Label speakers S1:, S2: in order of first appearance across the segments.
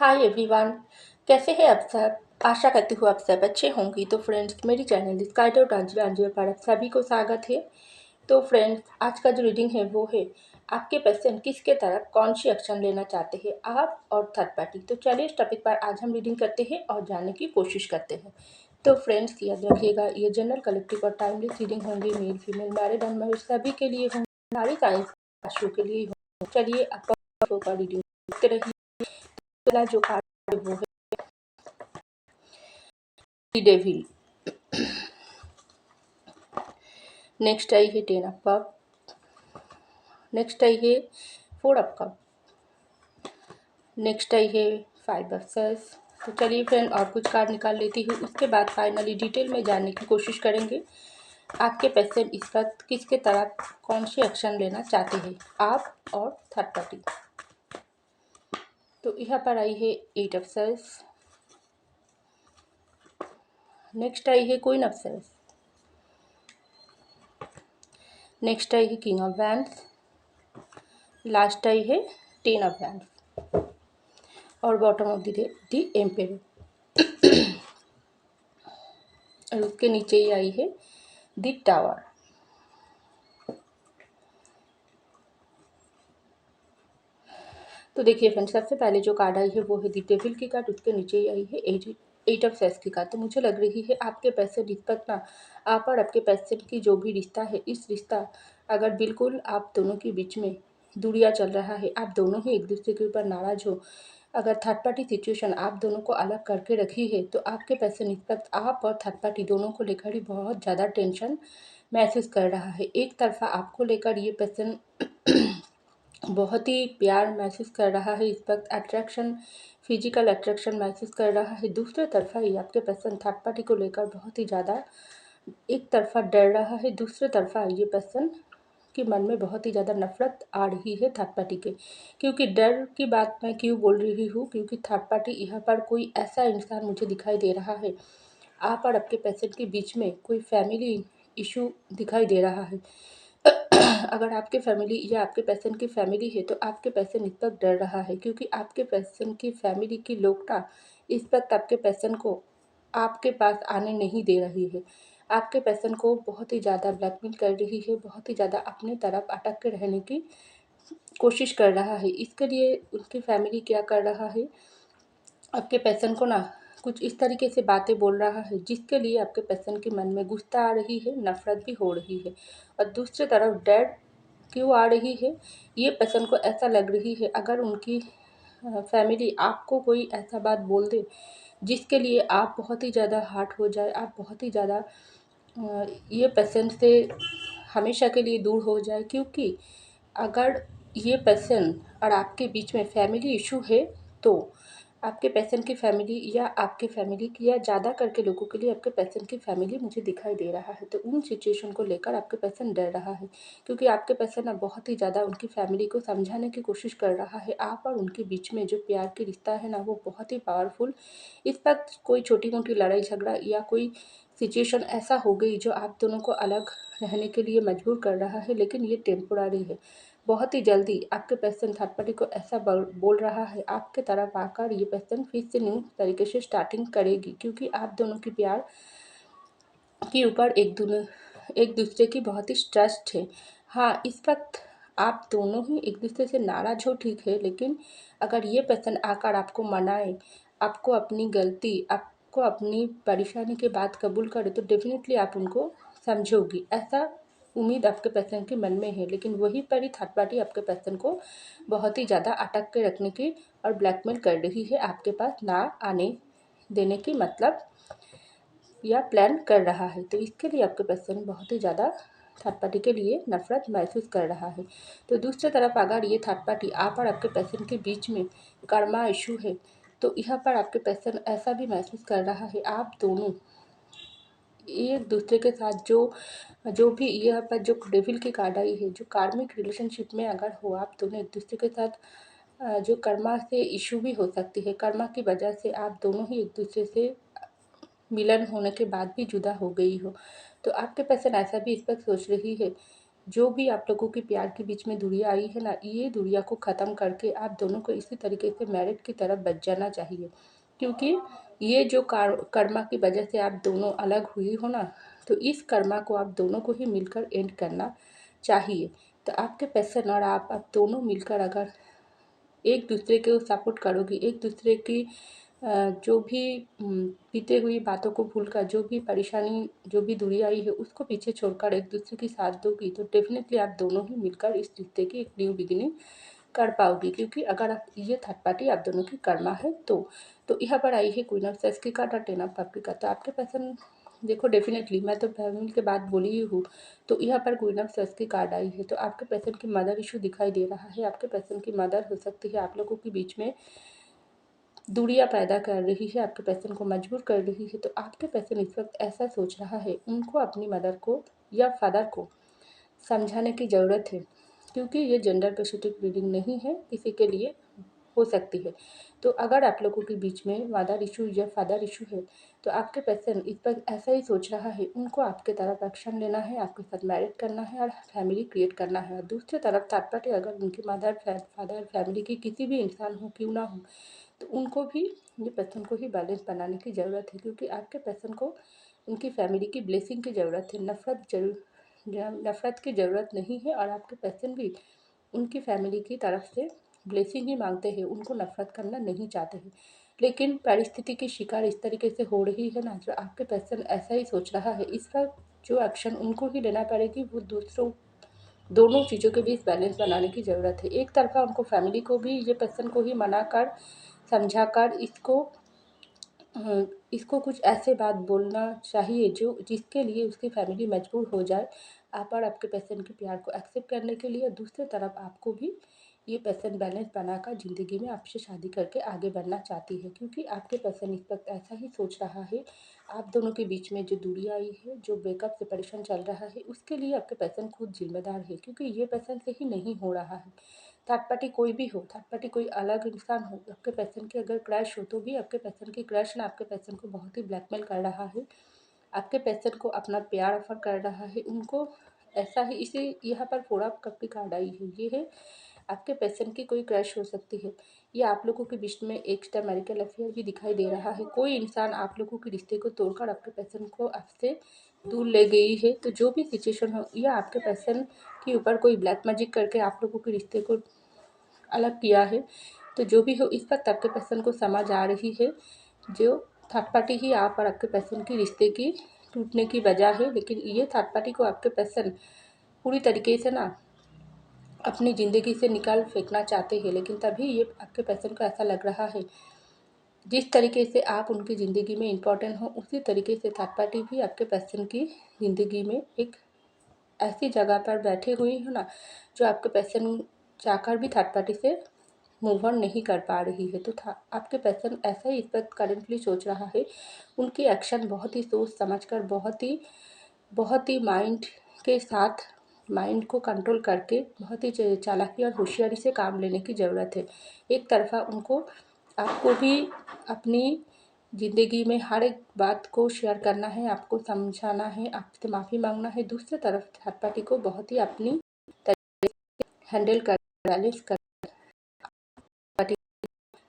S1: Hi everyone. कैसे हैं आप सब? आशा करती हूँ आप सब अच्छे होंगी। तो फ्रेंड्स, मेरी चैनल स्काई डॉट आंजी पर आप सभी को स्वागत है। तो फ्रेंड्स, आज का जो रीडिंग है वो है आपके पर्सन किसके तरफ कौन सी एक्शन लेना चाहते हैं, आप और थर्ड पार्टी। तो चलिए इस टॉपिक पर आज हम रीडिंग करते हैं और जानने की कोशिश करते हैं। तो फ्रेंड्स, याद रखिएगा ये जनरल कलेक्टिव और टाइमलेस रीडिंग होंगे। मेल फीमेल मैरिड अनमैरिड सभी के लिए होंगे, सारी साइंस राशियों के लिए होंगे। चलिए आपका रीडिंग देखते रहिए। पहला जो कार्ड है वो है डेविल। नेक्स्ट आई है 10 ऑफ कप। नेक्स्ट आई है 4 ऑफ कप। नेक्स्ट आई है 5 ऑफ सॉर्ड्स। तो चलिए फ्रेंड और कुछ कार्ड निकाल लेती हूँ, उसके बाद फाइनली डिटेल में जानने की कोशिश करेंगे आपके पर्सन इस वक्त किसके तरफ कौन सी एक्शन लेना चाहते हैं, आप और थर्ड पार्टी। तो यहाँ पर आई है 8 ऑफ सॉर्ड्स। नेक्स्ट आई है क्वीन ऑफ सॉर्ड्स। नेक्स्ट आई है किंग ऑफ वैंड्स। लास्ट आई है 10 ऑफ वैंड्स और बॉटम ऑफ द एम्पायर। और उसके नीचे ही आई है द टावर। तो देखिए फ्रेंड्स, सबसे पहले जो कार्ड आई है वो है द डेविल की कार्ड। उसके नीचे ही आई है एट ऑफ सेस की कार्ड। तो मुझे लग रही है आपके पैसे रिश्वत ना, आप और आपके पैसे की जो भी रिश्ता है, इस रिश्ता अगर बिल्कुल आप दोनों के बीच में दूरियां चल रहा है, आप दोनों ही एक दूसरे के ऊपर नाराज हो, अगर थर्ड पार्टी सिचुएशन आप दोनों को अलग करके रखी है, तो आपके पैसे निस्बत आप और थर्ड पार्टी दोनों को लेकर ही बहुत ज़्यादा टेंशन महसूस कर रहा है। एक तरफा आपको लेकर ये पर्सन बहुत ही प्यार महसूस कर रहा है, इस वक्त अट्रैक्शन, फिजिकल अट्रैक्शन महसूस कर रहा है। दूसरे तरफा ही आपके पर्सन थर्ड पार्टी को लेकर बहुत ही ज़्यादा एक तरफा डर रहा है, दूसरे तरफा ये पर्सन के मन में बहुत ही ज़्यादा नफरत आ रही है थर्ड पार्टी के। क्योंकि डर की बात मैं क्यों बोल रही हूँ, क्योंकि थर्ड पार्टी यहाँ पर कोई ऐसा इंसान मुझे दिखाई दे रहा है, आप और आपके पेशेंट के बीच में कोई फैमिली इशू दिखाई दे रहा है। अगर आपके फैमिली या आपके पेशेंट की फैमिली है, तो आपके पेशेंट इस वक्त डर रहा है, क्योंकि आपके पेशेंट की फैमिली की लोगता इस वक्त आपके पेशेंट को आपके पास आने नहीं दे रही है। आपके पेशेंट को बहुत ही ज़्यादा ब्लैकमेल कर रही है, बहुत ही ज़्यादा अपनी तरफ अटक के रहने की कोशिश कर रहा है। इसके लिए उनकी फैमिली क्या कर रहा है, आपके पेशेंट को ना कुछ इस तरीके से बातें बोल रहा है, जिसके लिए आपके पेशेंट के मन में गुस्सा आ रही है, नफरत भी हो रही है। और दूसरी तरफ डर क्यों आ रही है, ये पेशेंट को ऐसा लग रही है अगर उनकी फैमिली आपको कोई ऐसा बात बोल दे जिसके लिए आप बहुत ही ज़्यादा हर्ट हो जाए, आप बहुत ही ज़्यादा ये पेशेंट से हमेशा के लिए दूर हो जाए। क्योंकि अगर ये पेशेंट और आपके बीच में फैमिली इशू है, तो आपके पेशेंट की फैमिली या आपके फैमिली की या ज़्यादा करके लोगों के लिए आपके पेशेंट की फैमिली मुझे दिखाई दे रहा है। तो उन सिचुएशन को लेकर आपके पेशेंट डर रहा है, क्योंकि आपके पेशेंट ना बहुत ही ज़्यादा उनकी फैमिली को समझाने की कोशिश कर रहा है। आप और उनके बीच में जो प्यार की रिश्ता है ना, वो बहुत ही पावरफुल। इस वक्त कोई छोटी मोटी लड़ाई झगड़ा या कोई सिचुएशन ऐसा हो गई जो आप दोनों को अलग रहने के लिए मजबूर कर रहा है, लेकिन ये टेम्पोरारी है। बहुत ही जल्दी आपके पर्सन थर्ड पार्टी को ऐसा बोल रहा है, आपके तरफ आकर ये पर्सन फिर से न्यू तरीके से स्टार्टिंग करेगी, क्योंकि आप दोनों की प्यार के ऊपर एक दूसरे की बहुत ही ट्रस्ट है। हाँ, इस वक्त आप दोनों ही एक दूसरे से नाराज हो, ठीक है, लेकिन अगर ये पर्सन आकर आपको मनाए, आपको अपनी गलती, आपको अपनी परेशानी के बात कबूल करे, तो डेफिनेटली आप उनको समझोगी, ऐसा उम्मीद आपके पर्सन के मन में है। लेकिन वही पर ही थर्ड पार्टी आपके पर्सन को बहुत ही ज़्यादा अटक के रखने की और ब्लैकमेल कर रही है, आपके पास ना आने देने की मतलब या प्लान कर रहा है। तो इसके लिए आपके पर्सन बहुत ही ज़्यादा थर्ड पार्टी के लिए नफरत महसूस कर रहा है। तो दूसरी तरफ अगर ये थर्ड पार्टी आप और आपके पर्सन के बीच में कर्मा इशू है, तो यहाँ पर आपके पर्सन ऐसा भी महसूस कर रहा है, आप दोनों एक दूसरे के साथ जो भी यहाँ पर जो डेविल की कार्ड आई है, जो कार्मिक रिलेशनशिप में अगर हो आप दोनों एक दूसरे के साथ, जो कर्मा से इशू भी हो सकती है, कर्मा की वजह से आप दोनों ही एक दूसरे से मिलन होने के बाद भी जुदा हो गई हो, तो आपके पर्सन ऐसा भी इस पर सोच रही है, जो भी आप लोगों के प्यार के बीच में दूरियाँ आई है ना, ये दूरियाँ को ख़त्म करके आप दोनों को इसी तरीके से मैरिड की तरफ बच जाना चाहिए। क्योंकि ये जो कर्मा की वजह से आप दोनों अलग हुई हो ना, तो इस कर्मा को आप दोनों को ही मिलकर एंड करना चाहिए। तो आपके पर्सन और आप दोनों मिलकर अगर एक दूसरे को सपोर्ट करोगी, एक दूसरे की जो भी बीते हुई बातों को भूलकर, जो भी परेशानी, जो भी दूरी आई है उसको पीछे छोड़कर एक दूसरे की साथ दोगी, तो डेफिनेटली आप दोनों ही मिलकर इस रिश्ते की एक न्यू बिगिनिंग कर पाओगी। क्योंकि अगर आप ये थर्ड पार्टी आप दोनों की कर्मा है तो यहाँ पर आई है क्वीन ऑफ सेक्स की कार्ड और टेन ऑफ कप की कार्ड। तो आपके पर्सन देखो, डेफिनेटली मैं तो फैमिली के बाद बोली ही हूँ। तो यहाँ पर क्वीन ऑफ सेक्स की कार्ड आई है, तो आपके पर्सन की मदर इशू दिखाई दे रहा है। आपके पर्सन की मदर हो सकती है आप लोगों के बीच में दूरियां पैदा कर रही है, आपके पर्सन को मजबूर कर रही है। तो आपके पर्सन इस वक्त ऐसा सोच रहा है, उनको अपनी मदर को या फादर को समझाने की ज़रूरत है। क्योंकि ये जेंडर स्पेसिफिक रीडिंग नहीं है, किसी के लिए हो सकती है। तो अगर आप लोगों के बीच में मदर इशू या फादर इशू है, तो आपके पर्सन इस पर ऐसा ही सोच रहा है, उनको आपके तरफ एक्शन लेना है, आपके साथ मैरिज करना है और फैमिली क्रिएट करना है। और दूसरी तरफ थर्ड पार्टी अगर उनकी मदर फादर फैमिली की किसी भी इंसान हो क्यों ना हो, तो उनको भी ये पर्सन को ही बैलेंस बनाने की ज़रूरत है। क्योंकि आपके पर्सन को उनकी फैमिली की ब्लेसिंग की ज़रूरत है, नफ़रत की ज़रूरत नहीं है। और आपके पर्सन भी उनकी फैमिली की तरफ से ब्लेसिंग ही मांगते हैं, उनको नफ़रत करना नहीं चाहते हैं। लेकिन परिस्थिति की शिकार इस तरीके से हो रही है ना, जो आपके पर्सन ऐसा ही सोच रहा है, इस पर जो एक्शन उनको ही लेना पड़ेगी, वो दोनों चीज़ों के बीच बैलेंस बनाने की ज़रूरत है। एक तरफा उनको फैमिली को भी ये पर्सन को ही मना कर समझा कर इसको कुछ ऐसे बात बोलना चाहिए जो जिसके लिए उसकी फैमिली मजबूर हो जाए आप और आपके पर्सन के प्यार को एक्सेप्ट करने के लिए। दूसरी तरफ आपको भी ये पर्सन बैलेंस बनाकर ज़िंदगी में आपसे शादी करके आगे बढ़ना चाहती है। क्योंकि आपके पर्सन इस वक्त ऐसा ही सोच रहा है, आप दोनों के बीच में जो दूरी आई है, जो ब्रेकअप सेपरेशन चल रहा है, उसके लिए आपके पर्सन खुद जिम्मेदार है। क्योंकि ये पर्सन से ही नहीं हो रहा है। थर्ड पार्टी कोई भी हो, थर्ड पार्टी कोई अलग इंसान हो, आपके पर्सन की अगर क्रश हो, तो भी आपके पर्सन की क्रश ना आपके पर्सन को बहुत ही ब्लैकमेल कर रहा है, आपके पर्सन को अपना प्यार ऑफर कर रहा है। उनको ऐसा ही, इसे यहाँ पर फोर ऑफ कप की कार्ड आई है, ये है आपके पर्सन की कोई क्रश हो सकती है, या आप लोगों के बीच में एक्स्ट्रा मैरिटल अफेयर भी दिखाई दे रहा है। कोई इंसान आप लोगों के रिश्ते को तोड़कर आपके पर्सन को आपसे दूर ले गई है। तो जो भी सिचुएशन हो, या आपके पर्सन के ऊपर कोई ब्लैक मैजिक करके आप लोगों के रिश्ते को अलग किया है, तो जो भी हो, इस वक्त आपके पर्सन को समझ आ रही है जो थर्ड पार्टी ही आप और आपके पर्सन की रिश्ते की टूटने की वजह है। लेकिन ये थर्ड पार्टी को आपके पर्सन पूरी तरीके से ना अपनी ज़िंदगी से निकाल फेंकना चाहते हैं। लेकिन तभी ये आपके पर्सन को ऐसा लग रहा है, जिस तरीके से आप उनकी ज़िंदगी में इम्पोर्टेंट हो, उसी तरीके से थर्ड पार्टी भी आपके पर्सन की ज़िंदगी में एक ऐसी जगह पर बैठे हुए हो ना, जो आपके पर्सन चाहकर भी थर्ड पार्टी से मूव ऑन नहीं कर पा रही है। तो था आपके पर्सन ऐसा ही इस वक्त करेंटली सोच रहा है। उनकी एक्शन बहुत ही सोच समझ कर, बहुत ही माइंड के साथ, माइंड को कंट्रोल करके बहुत ही चालाकी और होशियारी से काम लेने की ज़रूरत है। एक तरफा उनको आपको भी अपनी ज़िंदगी में हर एक बात को शेयर करना है, आपको समझाना है, आपसे माफ़ी मांगना है। दूसरी तरफ थर्ड पार्टी को बहुत ही अपनी हैंडल कर, बैलेंस कर, पार्टी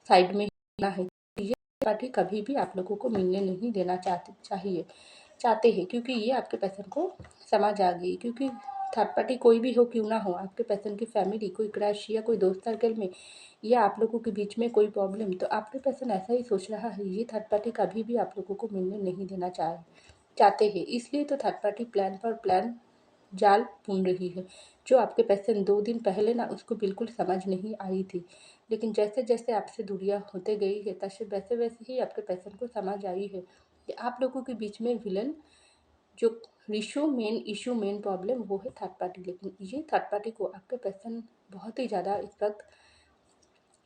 S1: साइड में रहना है। ये पार्टी कभी भी आप लोगों को मिलने नहीं देना चाहते हैं। क्योंकि ये आपके पर्सन को समझ आ गई। क्योंकि थर्ड पार्टी कोई भी हो क्यों ना हो, आपके पर्सन की फैमिली, कोई क्रश या कोई दोस्त सर्कल में, या आप लोगों के बीच में कोई प्रॉब्लम, तो आपके पर्सन ऐसा ही सोच रहा है, ये थर्ड पार्टी कभी भी आप लोगों को मिलने नहीं देना चाहते हैं। इसलिए तो थर्ड पार्टी प्लान पर प्लान जाल बुन रही है, जो आपके पर्सन 2 दिन पहले ना उसको बिल्कुल समझ नहीं आई थी। लेकिन जैसे जैसे आपसे दूरियां होते गई है, तैसे वैसे वैसे ही आपके पर्सन को समझ आई है कि आप लोगों के बीच में विलन जो इशू मेन प्रॉब्लम वो है थर्ड पार्टी। लेकिन ये थर्ड पार्टी को आपके पर्सन बहुत ही ज़्यादा इस वक्त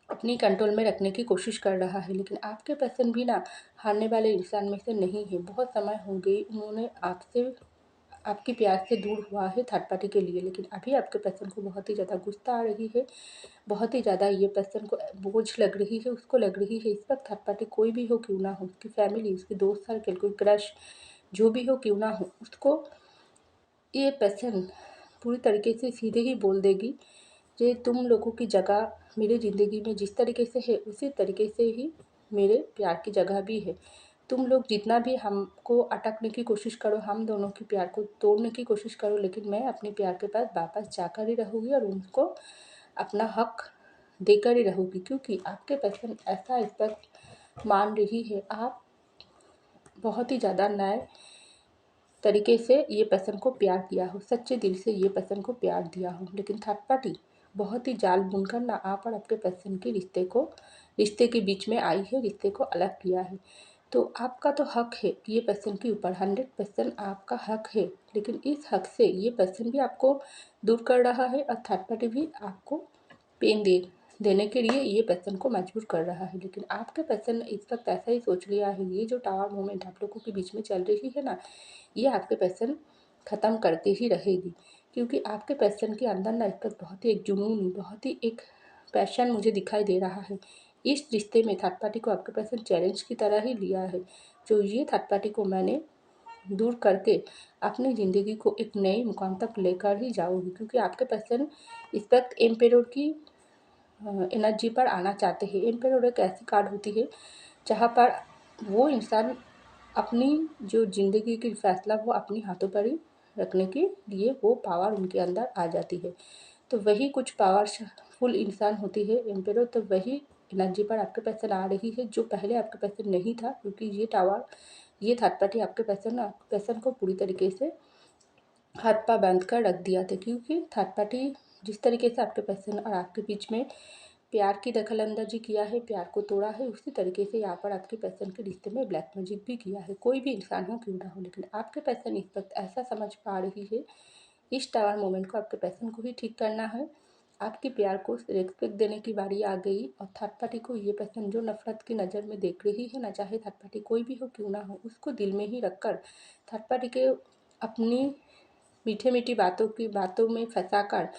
S1: अपनी कंट्रोल में रखने की कोशिश कर रहा है। लेकिन आपके पर्सन भी ना हारने वाले इंसान में से नहीं है। बहुत समय हो गई उन्होंने आपके प्यार से दूर हुआ है थर्ड पार्टी के लिए। लेकिन अभी आपके पर्सन को बहुत ही ज़्यादा गुस्सा आ रही है, बहुत ही ज़्यादा ये पर्सन को बोझ लग रही है, उसको लग रही है। इस वक्त थर्ड पार्टी कोई भी हो क्यों ना हो, उसकी फैमिली, उसके दोस्त सर्कल, कोई क्रश जो भी हो क्यों ना हो, उसको ये पर्सन पूरी तरीके से सीधे ही बोल देगी कि तुम लोगों की जगह मेरी ज़िंदगी में जिस तरीके से है उसी तरीके से ही मेरे प्यार की जगह भी है। तुम लोग जितना भी हमको अटकने की कोशिश करो, हम दोनों के प्यार को तोड़ने की कोशिश करो, लेकिन मैं अपने प्यार के पास वापस जाकर ही रहूँगी और उनको अपना हक देकर ही रहूँगी, क्योंकि आपके पर्सन ऐसा इस वक्त मान रही है। आप बहुत ही ज़्यादा नए तरीके से ये पर्सन को प्यार किया हो, सच्चे दिल से ये पर्सन को प्यार दिया हो, लेकिन थर्ड पार्टी बहुत ही जाल बुनकर ना आप और आपके पर्सन के रिश्ते के बीच में आई है, रिश्ते को अलग किया है। तो आपका तो हक है ये पर्सन के ऊपर, 100% आपका हक है, लेकिन इस हक से ये पर्सन भी आपको दूर कर रहा है और थर्ड पार्टी भी आपको पेन देने के लिए ये पर्सन को मजबूर कर रहा है। लेकिन आपके पर्सन ने इस वक्त ऐसा ही सोच लिया है, ये जो टावर मूवमेंट आप लोगों के बीच में चल रही है ना, ये आपके पर्सन ख़त्म करके ही रहेगी, क्योंकि आपके पर्सन के अंदर ना इस वक्त बहुत ही एक जुनून, बहुत ही एक पैशन मुझे दिखाई दे रहा है। इस रिश्ते में थर्ड पार्टी को आपके पर्सन चैलेंज की तरह ही लिया है, जो ये थर्ड पार्टी को मैंने दूर करके अपनी ज़िंदगी को एक नए मुकाम तक लेकर ही जाऊँगी, क्योंकि आपके पर्सन इस वक्त एम्पेरर की एनर्जी पर आना चाहते हैं। एम्पेरर एक ऐसी कार्ड होती है जहाँ पर वो इंसान अपनी जो ज़िंदगी की फैसला वो अपने हाथों पर ही रखने के लिए वो पावर उनके अंदर आ जाती है। तो वही कुछ पावरफुल इंसान होती है एम्पेरर, तो वही एनर्जी पर आपके पर्सन आ रही है, जो पहले आपके पर्सन नहीं था, क्योंकि ये थर्ड पार्टी आपके पर्सन को पूरी तरीके से हाथ पा बांध कर रख दिया था, क्योंकि थर्ड पार्टी जिस तरीके से आपके पर्सन और आपके बीच में प्यार की दखल-अंदाज़ी किया है, प्यार को तोड़ा है, उसी तरीके से यहाँ पर आपके पर्सन के रिश्ते में ब्लैक मैजिक भी किया है। कोई भी इंसान हो क्यों ना हो, लेकिन आपके पर्सन इस वक्त ऐसा समझ पा रही है, इस टावर मोमेंट को आपके पर्सन को ही ठीक करना है। आपके प्यार को रिस्पेक्ट देने की बारी आ गई, और थर्ड पार्टी को ये पर्सन जो नफ़रत की नज़र में देख रही है ना, चाहे थर्ड पार्टी कोई भी हो क्यों ना हो, उसको दिल में ही रखकर थर्ड पार्टी के अपनी मीठी-मीठी बातों में फँसाकर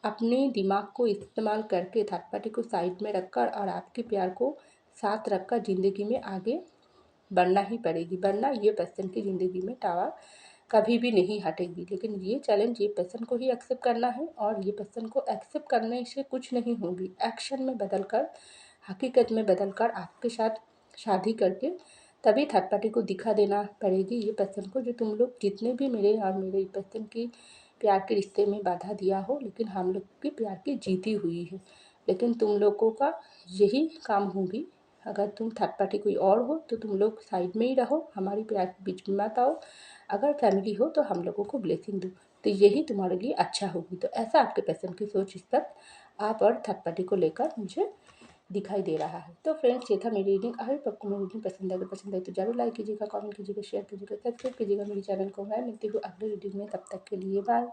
S1: अपने दिमाग को इस्तेमाल करके थर्ड पार्टी को साइड में रखकर और आपके प्यार को साथ रखकर ज़िंदगी में आगे बढ़ना ही पड़ेगी, वरना ये पर्सन की ज़िंदगी में टावर कभी भी नहीं हटेगी। लेकिन ये चैलेंज ये पर्सन को ही एक्सेप्ट करना है, और ये पर्सन को एक्सेप्ट करने से कुछ नहीं होगी, एक्शन में बदलकर, हकीकत में बदलकर आपके साथ शादी करके तभी थर्ड पार्टी को दिखा देना पड़ेगी ये पर्सन को, जो तुम लोग जितने भी मेरे और मेरे पर्सन की प्यार के रिश्ते में बाधा दिया हो, लेकिन हम लोग की प्यार की जीती हुई है। लेकिन तुम लोगों का यही काम होगी, अगर तुम थर्ड पार्टी कोई और हो तो तुम लोग साइड में ही रहो, हमारी प्यार के बीच में मत आओ। अगर फैमिली हो तो हम लोगों को ब्लेसिंग दो, तो यही तुम्हारे लिए अच्छा होगी। तो ऐसा आपके पर्सन की सोच इस वक्त आप और थर्ड पार्टी को लेकर मुझे दिखाई दे रहा है। तो फ्रेंड्स, ये था मेरी रीडिंग। आई होप आपको मेरी रीडिंग पसंद आई तो जरूर लाइक कीजिएगा, कमेंट कीजिएगा, शेयर कीजिएगा, सब्सक्राइब कीजिएगा मेरे चैनल को। मैं मिलती हूँ अगली रीडिंग में, तब तक के लिए बाय।